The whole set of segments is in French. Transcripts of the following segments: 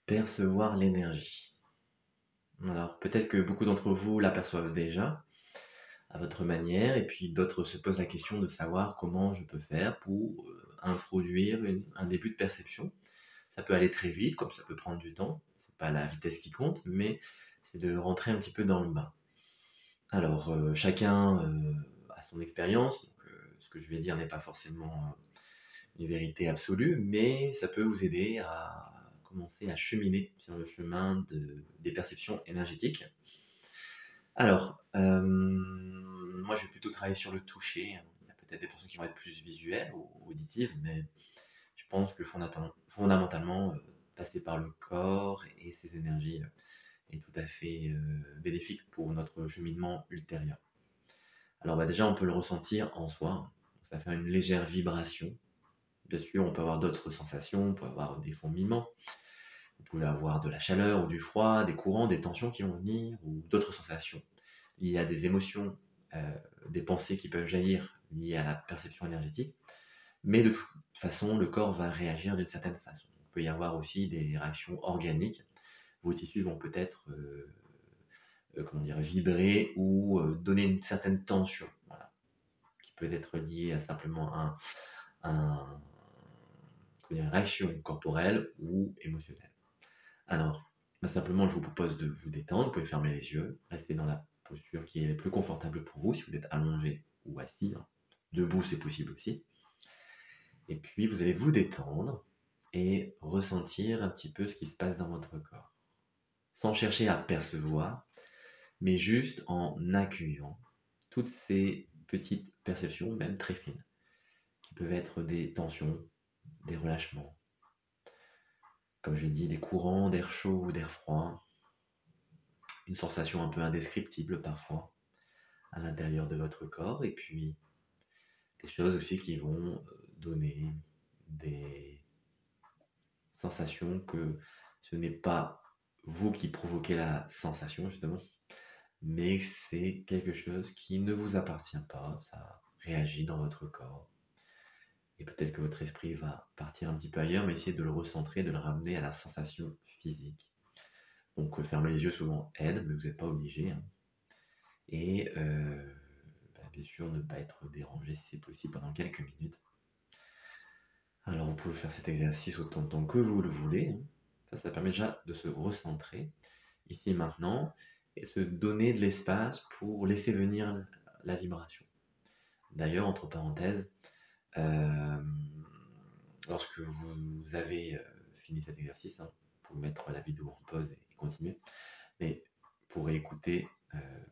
Percevoir l'énergie. Alors, peut-être que beaucoup d'entre vous l'aperçoivent déjà à votre manière, et puis d'autres se posent la question de savoir comment je peux faire pour introduire un début de perception. Ça peut aller très vite, comme ça peut prendre du temps. C'est pas la vitesse qui compte, mais c'est de rentrer un petit peu dans le bain. Alors, chacun a son expérience, donc ce que je vais dire n'est pas forcément une vérité absolue, mais ça peut vous aider à commencer à cheminer sur le chemin des perceptions énergétiques. Alors, moi je vais plutôt travailler sur le toucher. Il y a peut-être des personnes qui vont être plus visuelles ou auditives, mais je pense que fondamentalement, passer par le corps et ses énergies est tout à fait bénéfique pour notre cheminement ultérieur. Alors déjà, on peut le ressentir en soi. Ça fait une légère vibration. Bien sûr, on peut avoir d'autres sensations, on peut avoir des fourmillements, vous pouvez avoir de la chaleur ou du froid, des courants, des tensions qui vont venir, ou d'autres sensations liées à des émotions, euh, des pensées qui peuvent jaillir liées à la perception énergétique. Mais de toute façon, le corps va réagir d'une certaine façon. Il peut y avoir aussi des réactions organiques. Vos tissus vont peut-être comment dire, vibrer ou donner une certaine tension, voilà, qui peut être liée à simplement un- une réaction corporelle ou émotionnelle. Alors, simplement, je vous propose de vous détendre. Vous pouvez fermer les yeux, rester dans la posture qui est la plus confortable pour vous, si vous êtes allongé ou assis, hein. Debout, c'est possible aussi. Et puis, vous allez vous détendre et ressentir un petit peu ce qui se passe dans votre corps, sans chercher à percevoir, mais juste en accueillant toutes ces petites perceptions, même très fines, qui peuvent être des tensions, des relâchements, comme je l'ai dit, des courants d'air chaud ou d'air froid, une sensation un peu indescriptible parfois à l'intérieur de votre corps, et puis des choses aussi qui vont donner des sensations que ce n'est pas vous qui provoquez la sensation justement, mais c'est quelque chose qui ne vous appartient pas, ça réagit dans votre corps. Et peut-être que votre esprit va partir un petit peu ailleurs, mais essayez de le recentrer, de le ramener à la sensation physique. Donc fermer les yeux souvent aide, mais vous n'êtes pas obligé, hein. Et bien sûr, ne pas être dérangé si c'est possible pendant quelques minutes. Alors vous pouvez faire cet exercice autant de temps que vous le voulez, hein. Ça permet déjà de se recentrer ici et maintenant et se donner de l'espace pour laisser venir la vibration. D'ailleurs, entre parenthèses, euh, lorsque vous avez fini cet exercice, hein, vous pouvez mettre la vidéo en pause et continuer, mais pour écouter,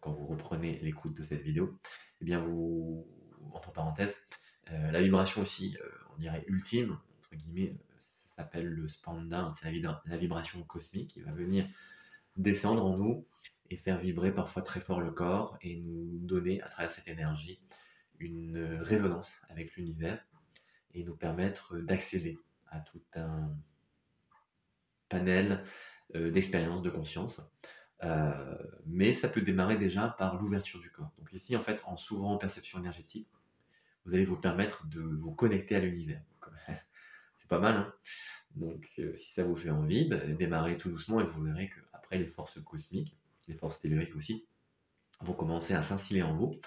quand vous reprenez l'écoute de cette vidéo, eh bien vous, entre parenthèses, la vibration aussi, on dirait ultime, entre guillemets, ça s'appelle le spanda, c'est la vibration cosmique qui va venir descendre en nous et faire vibrer parfois très fort le corps et nous donner à travers cette énergie une résonance avec l'univers et nous permettre d'accéder à tout un panel d'expériences, de conscience. Mais ça peut démarrer déjà par l'ouverture du corps. Donc ici, en fait, en s'ouvrant en perception énergétique, vous allez vous permettre de vous connecter à l'univers. C'est pas mal, hein. Donc si ça vous fait envie, démarrez tout doucement et vous verrez qu'après, les forces cosmiques, les forces telluriques aussi, vont commencer à s'instiller en vous.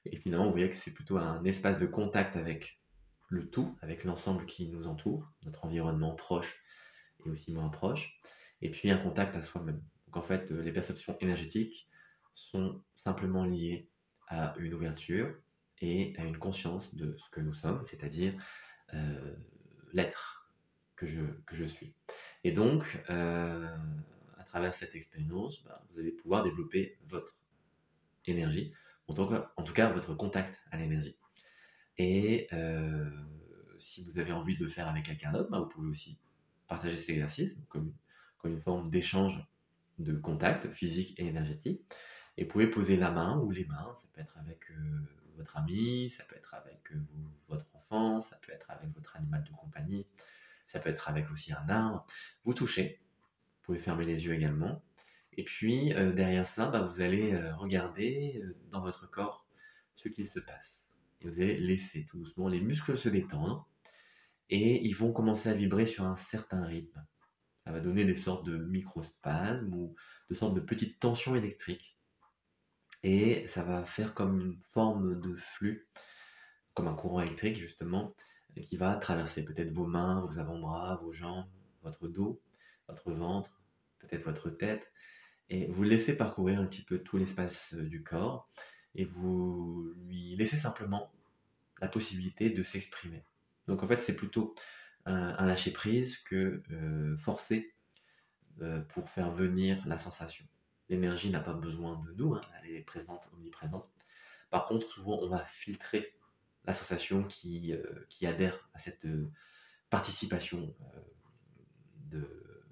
Et finalement, vous voyez que c'est plutôt un espace de contact avec le tout, avec l'ensemble qui nous entoure, notre environnement proche et aussi moins proche, et puis un contact à soi-même. Donc en fait, les perceptions énergétiques sont simplement liées à une ouverture et à une conscience de ce que nous sommes, c'est-à-dire euh, l'être que je suis. Et donc, à travers cette expérience, vous allez pouvoir développer votre énergie, en tout cas votre contact à l'énergie. Et si vous avez envie de le faire avec quelqu'un d'autre, vous pouvez aussi partager cet exercice comme une forme d'échange de contact physique et énergétique. Et vous pouvez poser la main ou les mains, ça peut être avec votre ami, ça peut être avec votre enfant, ça peut être avec votre animal de compagnie, ça peut être avec aussi un arbre. Vous touchez, vous pouvez fermer les yeux également. Et puis derrière ça, vous allez regarder dans votre corps ce qu'il se passe. Et vous allez laisser tout doucement les muscles se détendre et ils vont commencer à vibrer sur un certain rythme. Ça va donner des sortes de microspasmes ou de sortes de petites tensions électriques. Et ça va faire comme une forme de flux, comme un courant électrique justement, qui va traverser peut-être vos mains, vos avant-bras, vos jambes, votre dos, votre ventre, peut-être votre tête, et vous laissez parcourir un petit peu tout l'espace du corps, et vous lui laissez simplement la possibilité de s'exprimer. Donc en fait, c'est plutôt un lâcher-prise que forcer pour faire venir la sensation. L'énergie n'a pas besoin de nous, hein, elle est présente, omniprésente. Par contre, souvent, on va filtrer la sensation qui adhère à cette participation de,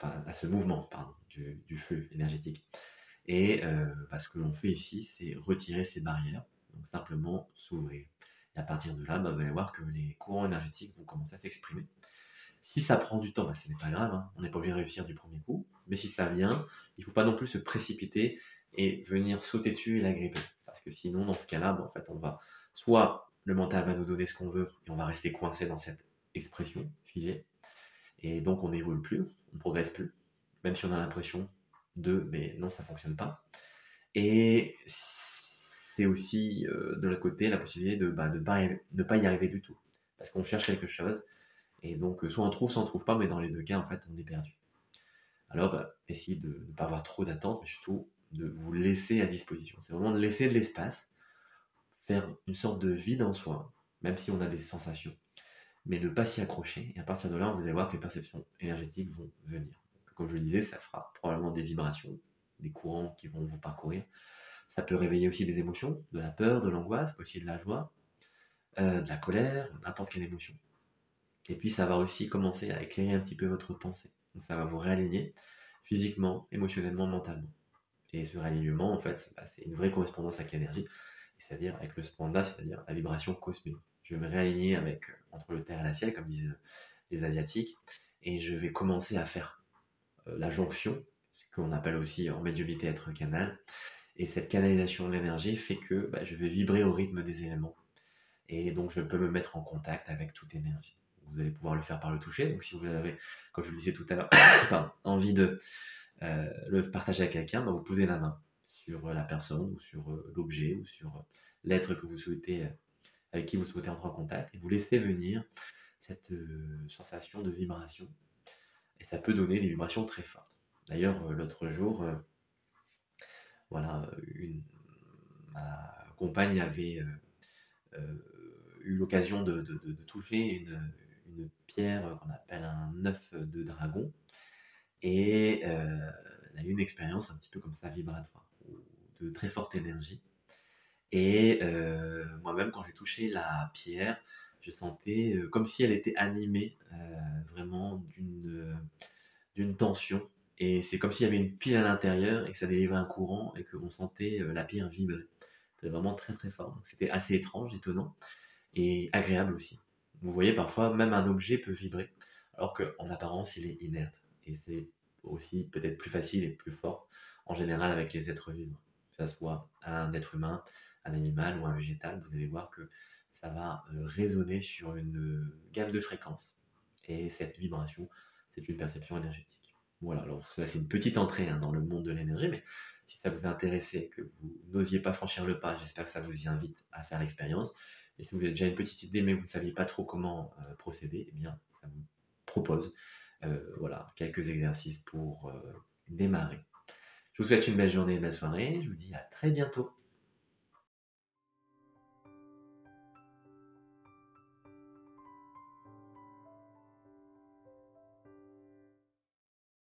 enfin, à ce mouvement pardon, du flux énergétique. Et ce que l'on fait ici, c'est retirer ces barrières, donc simplement s'ouvrir. Et à partir de là, vous allez voir que les courants énergétiques vont commencer à s'exprimer. Si ça prend du temps, ce n'est pas grave, hein, on n'est pas obligé de réussir du premier coup, mais si ça vient, il ne faut pas non plus se précipiter et venir sauter dessus et l'agripper. Parce que sinon, dans ce cas-là, en fait, on va soit le mental va nous donner ce qu'on veut et on va rester coincé dans cette expression figée, et donc on n'évolue plus, on ne progresse plus, même si on a l'impression mais non, ça ne fonctionne pas. Et c'est aussi de l'autre côté la possibilité de ne pas y arriver du tout, parce qu'on cherche quelque chose, et donc soit on trouve, soit on ne trouve pas, mais dans les deux cas, en fait, on est perdu. Alors, essayez de ne pas avoir trop d'attentes, mais surtout de vous laisser à disposition. C'est vraiment de laisser de l'espace, faire une sorte de vide en soi, même si on a des sensations, mais ne pas s'y accrocher. Et à partir de là, vous allez voir que les perceptions énergétiques vont venir. Comme je le disais, ça fera probablement des vibrations, des courants qui vont vous parcourir. Ça peut réveiller aussi des émotions, de la peur, de l'angoisse, aussi de la joie, de la colère, n'importe quelle émotion. Et puis ça va aussi commencer à éclairer un petit peu votre pensée. Donc ça va vous réaligner physiquement, émotionnellement, mentalement. Et ce réalignement, en fait, c'est une vraie correspondance avec l'énergie, c'est-à-dire avec le spanda, c'est-à-dire la vibration cosmique. Je vais me réaligner avec entre le terre et la ciel, comme disent les Asiatiques, et je vais commencer à faire la jonction, ce qu'on appelle aussi en médiumnité être canal. Et cette canalisation de l'énergie fait que je vais vibrer au rythme des éléments. Et donc je peux me mettre en contact avec toute énergie. Vous allez pouvoir le faire par le toucher. Donc si vous avez, comme je vous le disais tout à l'heure, envie de le partager avec quelqu'un, vous posez la main sur la personne ou sur l'objet ou sur l'être que vous souhaitez, avec qui vous souhaitez entrer en contact, et vous laissez venir cette sensation de vibration. Et ça peut donner des vibrations très fortes. D'ailleurs, l'autre jour, ma compagne avait eu l'occasion de toucher une pierre qu'on appelle un œuf de dragon, et elle a eu une expérience un petit peu comme ça, vibratoire, de très forte énergie. Et moi-même, quand j'ai touché la pierre, je sentais comme si elle était animée vraiment d'une tension. Et c'est comme s'il y avait une pile à l'intérieur et que ça délivrait un courant et qu'on sentait la pierre vibrer. C'était vraiment très très fort. Donc c'était assez étrange, étonnant et agréable aussi. Vous voyez, parfois, même un objet peut vibrer, alors qu'en apparence, il est inerte. Et c'est aussi peut-être plus facile et plus fort, en général, avec les êtres vivants. Que ce soit un être humain, un animal ou un végétal, vous allez voir que ça va résonner sur une gamme de fréquences. Et cette vibration, c'est une perception énergétique. Voilà, alors ça, c'est une petite entrée dans le monde de l'énergie, mais si ça vous a intéressé, que vous n'osiez pas franchir le pas, j'espère que ça vous y invite à faire l'expérience. Et si vous avez déjà une petite idée, mais vous ne saviez pas trop comment procéder, eh bien, ça vous propose quelques exercices pour démarrer. Je vous souhaite une belle journée et une belle soirée. Je vous dis à très bientôt.